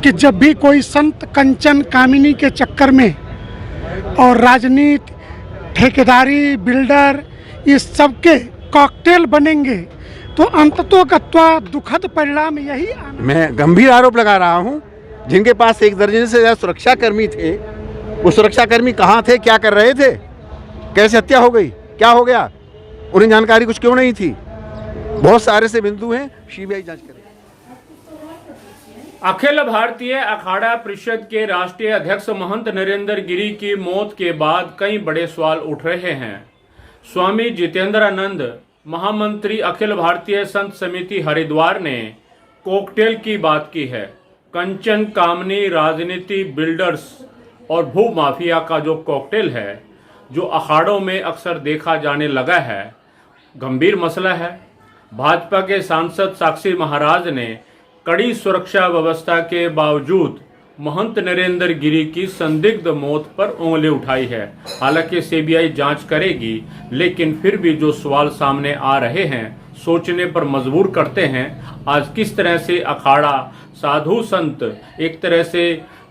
कि जब भी कोई संत कंचन कामिनी के चक्कर में और राजनीति, ठेकेदारी, बिल्डर, इस सब के कॉकटेल बनेंगे तो अंततोगत्वा दुखद परिणाम यही आना। मैं गंभीर आरोप लगा रहा हूं, जिनके पास 1 दर्जन से ज़्यादा सुरक्षाकर्मी थे, वो सुरक्षाकर्मी कहाँ थे, क्या कर रहे थे, कैसे हत्या हो गई, क्या हो गया, उन्हें जानकारी कुछ क्यों नहीं थी। बहुत सारे से बिंदु हैं, सीबीआई जांच करे। अखिल भारतीय अखाड़ा परिषद के राष्ट्रीय अध्यक्ष महंत नरेंद्र गिरी की मौत के बाद कई बड़े सवाल उठ रहे हैं। स्वामी जितेंद्रानंद, महामंत्री अखिल भारतीय संत समिति हरिद्वार ने कॉकटेल की बात की है। कंचन कामनी, राजनीति, बिल्डर्स और भू माफिया का जो कॉकटेल है, जो अखाड़ों में अक्सर देखा जाने लगा है, गंभीर मसला है। भाजपा के सांसद साक्षी महाराज ने कड़ी सुरक्षा व्यवस्था के बावजूद महंत नरेंद्र गिरी की संदिग्ध मौत पर उंगली उठाई है। हालांकि सीबीआई जांच करेगी, लेकिन फिर भी जो सवाल सामने आ रहे हैं सोचने पर मजबूर करते हैं। आज किस तरह से अखाड़ा, साधु संत, एक तरह से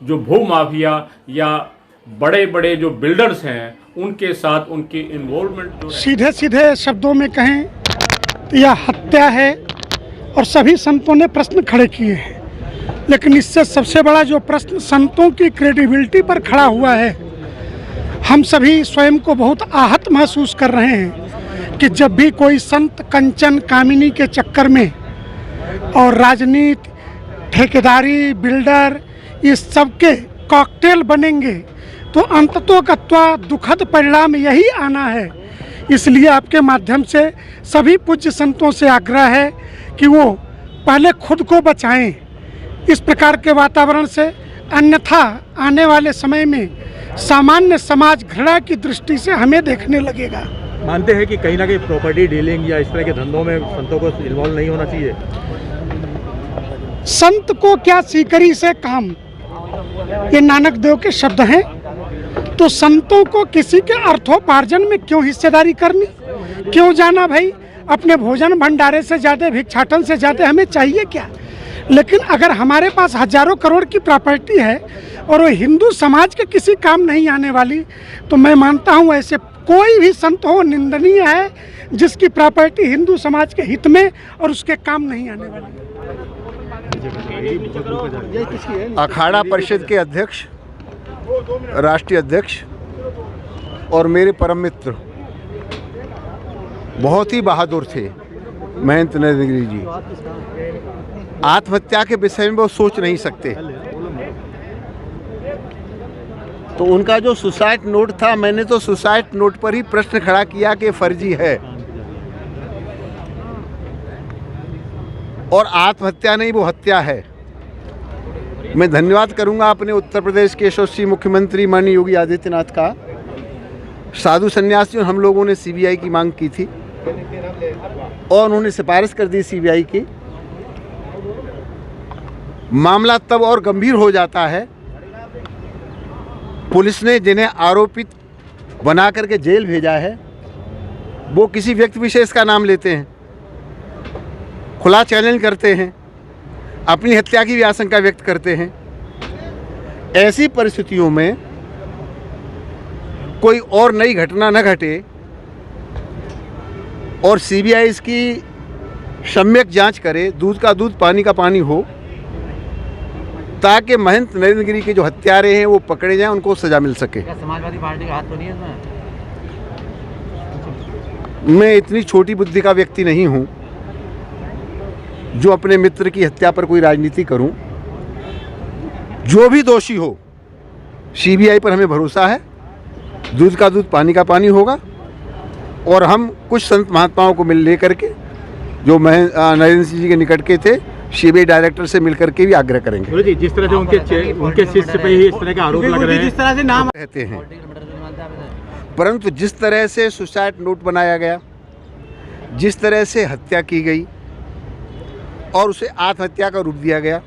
जो भू माफिया या बड़े बड़े जो बिल्डर्स हैं, उनके साथ उनकी इन्वॉल्वमेंट, सीधे सीधे शब्दों में कहें तो यह हत्या है और सभी संतों ने प्रश्न खड़े किए हैं। लेकिन इससे सबसे बड़ा जो प्रश्न संतों की क्रेडिबिलिटी पर खड़ा हुआ है, हम सभी स्वयं को बहुत आहत महसूस कर रहे हैं कि जब भी कोई संत कंचन कामिनी के चक्कर में और राजनीति, ठेकेदारी, बिल्डर, इस सब के कॉकटेल बनेंगे तो अंततोगत्वा दुखद परिणाम यही आना है। इसलिए आपके माध्यम से सभी पूज्य संतों से आग्रह है कि वो पहले खुद को बचाएं इस प्रकार के वातावरण से, अन्यथा आने वाले समय में सामान्य समाज घृणा की दृष्टि से हमें देखने लगेगा। मानते हैं कि कहीं ना कहीं प्रॉपर्टी डीलिंग या इस तरह के धंधों में संतों को इन्वॉल्व नहीं होना चाहिए। संत को क्या सीकरी से काम, ये नानक देव के शब्द हैं। तो संतों को किसी के अर्थोपार्जन में क्यों हिस्सेदारी करनी, क्यों जाना भाई। अपने भोजन भंडारे से ज़्यादा, भिक्षाटन से ज़्यादा हमें चाहिए क्या। लेकिन अगर हमारे पास हजारों करोड़ की प्रॉपर्टी है और वो हिंदू समाज के किसी काम नहीं आने वाली, तो मैं मानता हूँ ऐसे कोई भी संत हो निंदनीय है जिसकी प्रॉपर्टी हिंदू समाज के हित में और उसके काम नहीं आने वाली। अखाड़ा परिषद के अध्यक्ष, राष्ट्रीय अध्यक्ष और मेरे परम मित्र बहुत ही बहादुर थे महंत नरेंद्र गिरी जी। आत्महत्या के विषय में वो सोच नहीं सकते। तो उनका जो सुसाइड नोट था, मैंने तो सुसाइड नोट पर ही प्रश्न खड़ा किया कि फर्जी है और आत्महत्या नहीं, वो हत्या है। मैं धन्यवाद करूंगा अपने उत्तर प्रदेश के यशस्वी मुख्यमंत्री माननीय योगी आदित्यनाथ का। साधु सन्यासियों, हम लोगों ने सीबीआई की मांग की थी और उन्होंने सिफारिश कर दी सीबीआई की। मामला तब और गंभीर हो जाता है, पुलिस ने जिन्हें आरोपित बना करके जेल भेजा है वो किसी व्यक्ति विशेष का नाम लेते हैं, खुला चैलेंज करते हैं, अपनी हत्या की भी आशंका व्यक्त करते हैं। ऐसी परिस्थितियों में कोई और नई घटना न घटे और सीबीआई इसकी सम्यक जांच करे, दूध का दूध पानी का पानी हो, ताकि महंत नरेंद्र गिरी के जो हत्यारे हैं वो पकड़े जाएं, उनको सजा मिल सके। समाजवादी पार्टी का हाथ तो नहीं है इसमें? मैं इतनी छोटी बुद्धि का व्यक्ति नहीं हूं जो अपने मित्र की हत्या पर कोई राजनीति करूं। जो भी दोषी हो, सीबीआई पर हमें भरोसा है, दूध का दूध पानी का पानी होगा। और हम कुछ संत महात्माओं को मिल लेकर के, जो नरेंद्र सिंह जी के निकट के थे, सीबीआई डायरेक्टर से मिलकर के भी आग्रह करेंगे। जी, जिस तरह से उनके शिष्य पे ही इस तरह के आरोप लग रहे हैं, जिस तरह से नाम कहते हैं, परंतु जिस तरह से सुसाइड नोट बनाया गया, जिस तरह से हत्या की गई और उसे आत्महत्या का रूप दिया गया,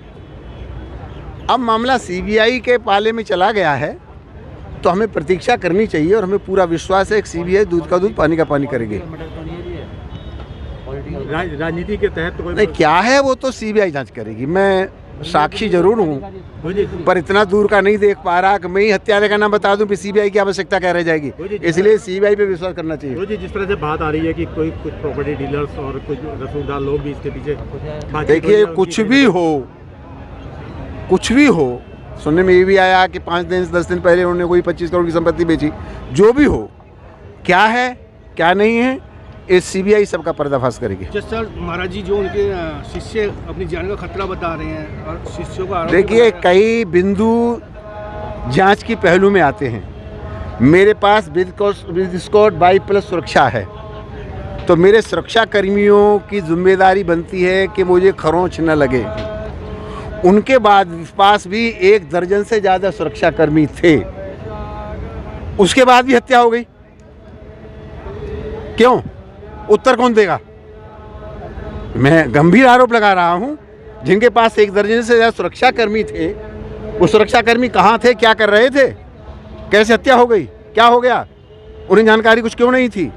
अब मामला सीबीआई के पाले में चला गया है, तो हमें प्रतीक्षा करनी चाहिए और हमें पूरा विश्वास है कि सीबीआई दूध का दूध पानी का पानी करेगी। राजनीति के तहत तो नहीं, क्या है वो तो सीबीआई जांच करेगी। मैं साक्षी जरूर हूँ, पर इतना दूर का नहीं देख पा रहा कि मैं ही हत्यारे का नाम बता दूं, फिर सीबीआई की आवश्यकता क्या रह जाएगी। इसलिए सीबीआई पे विश्वास करना चाहिए। गुरु जी, जिस तरह से बात आ रही है कि कुछ प्रॉपर्टी डीलर्स और कुछ रसूखदार लोग भी इसके पीछे देखिए, कुछ भी हो, सुनने में ये भी आया कि 5-10 दिन पहले उन्होंने कोई 25 करोड़ की संपत्ति बेची। जो भी हो, क्या है क्या नहीं है, इस सीबीआई सबका पर्दाफाश करेगी। सर, महाराज जी जो उनके शिष्य अपनी जान का खतरा बता रहे हैं और शिष्यों का देखिए, कई बिंदु जांच की पहलू में आते हैं। मेरे पास विद स्कॉट बाई+ सुरक्षा है, तो मेरे सुरक्षा कर्मियों की जिम्मेदारी बनती है कि मुझे खरोंच न लगे। उनके बाद पास भी 1 दर्जन से ज़्यादा सुरक्षा कर्मी थे, उसके बाद भी हत्या हो गई। क्यों? उत्तर कौन देगा? मैं गंभीर आरोप लगा रहा हूं। जिनके पास 1 दर्जन से ज़्यादा सुरक्षा कर्मी थे, वो सुरक्षा कर्मी कहाँ थे, क्या कर रहे थे, कैसे हत्या हो गई, क्या हो गया, उन्हें जानकारी कुछ क्यों नहीं थी?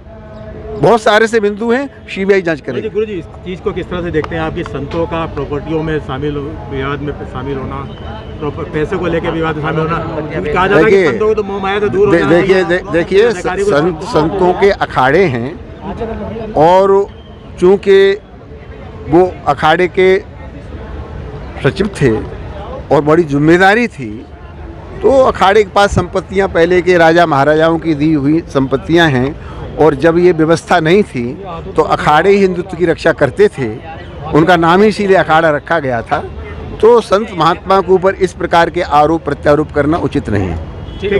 बहुत सारे से बिंदु हैं, सीबीआई जांच करेगी। गुरु जी, इस चीज़ को किस तरह से देखते हैं आपकी संतों का प्रॉपर्टियों में शामिल, विवाद में शामिल होना, पैसे को लेकर विवाद में शामिल होना, कहा जाता है कि संतों को तो मोह माया से दूर होना है। देखिए, संतों के अखाड़े हैं, और चूँकि वो अखाड़े के सचिव थे और बड़ी जिम्मेदारी थी, तो अखाड़े के पास संपत्तियां पहले के राजा महाराजाओं की दी हुई संपत्तियां हैं, और जब ये व्यवस्था नहीं थी तो अखाड़े ही हिंदुत्व की रक्षा करते थे। उनका नाम ही इसीलिए अखाड़ा रखा गया था। तो संत महात्मा के ऊपर इस प्रकार के आरोप प्रत्यारोप करना उचित नहीं है। ठीक है।